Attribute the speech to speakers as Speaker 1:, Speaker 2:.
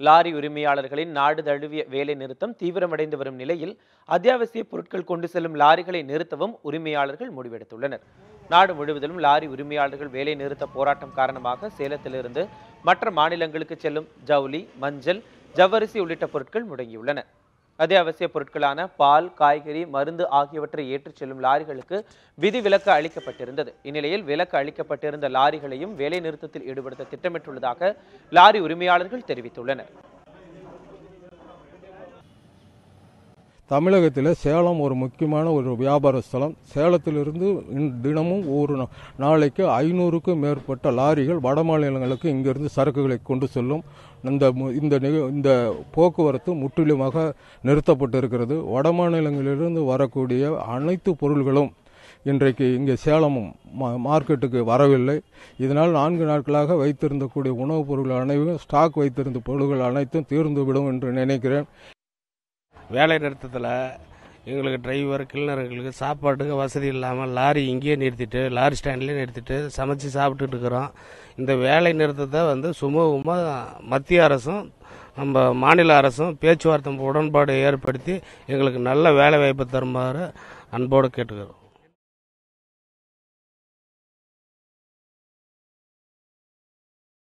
Speaker 1: Lorry உரிமையாளர்களின் நாடு தழுவிய வேலை நிறுத்தம் தீவிரமடைந்து வரும் நிலையில் அத்தியாவசிய பொருட்கள் கொண்டு செல்லும் லாரிகளை நிறுத்தவும் உரிமையாளர்கள் முடிவெடுத்துள்ளனர். நாடு முழுவதிலும் லாரி உரிமையாளர்கள் வேலை நிறுத்த போராட்டம் காரணமாக சேலத்திலிருந்து மற்ற மாநிலங்களுக்கு செல்லும் ஜவுளி, மஞ்சள், ஜவ்வரிசி உள்ளிட்ட பொருட்கள் முடங்கியுள்ளன. அத்தியாவசிய பொருட்களான பால், காய்கறி, மருந்து ஆகியவற்றை ஏற்றிச் செல்லும் லாரிகளுக்கு விதிவிலக்கு அளிக்கப்பட்டிருந்தது. இந்நிலையில் விலக்கு அளிக்கப்பட்டிருந்த லாரிகளையும் வேலை நிறுத்தத்தில் ஈடுபடுத்த திட்டமிட்டுள்ளதாக லாரி உரிமையாளர்கள் தெரிவித்துள்ளனர்.
Speaker 2: தமிழகத்தில் சேலம் ஒரு முக்கியமான ஒரு வியாபார ஸ்தலம். சேலத்திலிருந்து தினமும் ஒரு நாளைக்கு 500க்கும் மேற்பட்ட லாரிகள் வட மாநிலங்களுக்கு இங்கிருந்து சரக்குகளை கொண்டு செல்லும். இந்த போக்குவரத்து முற்றிலுமாக நிறுத்தப்பட்டிருக்கிறது. வட மாநிலங்களிலிருந்து வரக்கூடிய அனைத்து பொருள்களும் இன்றைக்கு இங்கே சேலம் மார்க்கெட்டுக்கு வரவில்லை. இதனால் 4 நாட்களாக வைத்திருந்தக்கூடிய உணவுப் பொருட்கள் அனைத்தும் ஸ்டாக் வைத்திருந்த பொருட்கள் அனைத்தும் தீர்ந்துவிடும் என்று நினைக்கிறேன்.
Speaker 3: வேலை நிறுத்தத்தில் எங்களுக்கு டிரைவர், கிளீனர்களுக்கு சாப்பாட்டுக்கு வசதி இல்லாமல் லாரி இங்கேயே நிறுத்திட்டு, லாரி ஸ்டாண்ட்லேயே நிறுத்திட்டு சமைச்சு சாப்பிட்டுட்டு இருக்கிறோம். இந்த வேலை நிறுத்தத்தை சுமூகமாக மத்திய அரசும் நம்ம மாநில அரசும் பேச்சுவார்த்தை உடன்பாடு ஏற்படுத்தி எங்களுக்கு நல்ல வேலை வாய்ப்பு தருமாறு அன்போடு கேட்டுக்கிறோம்.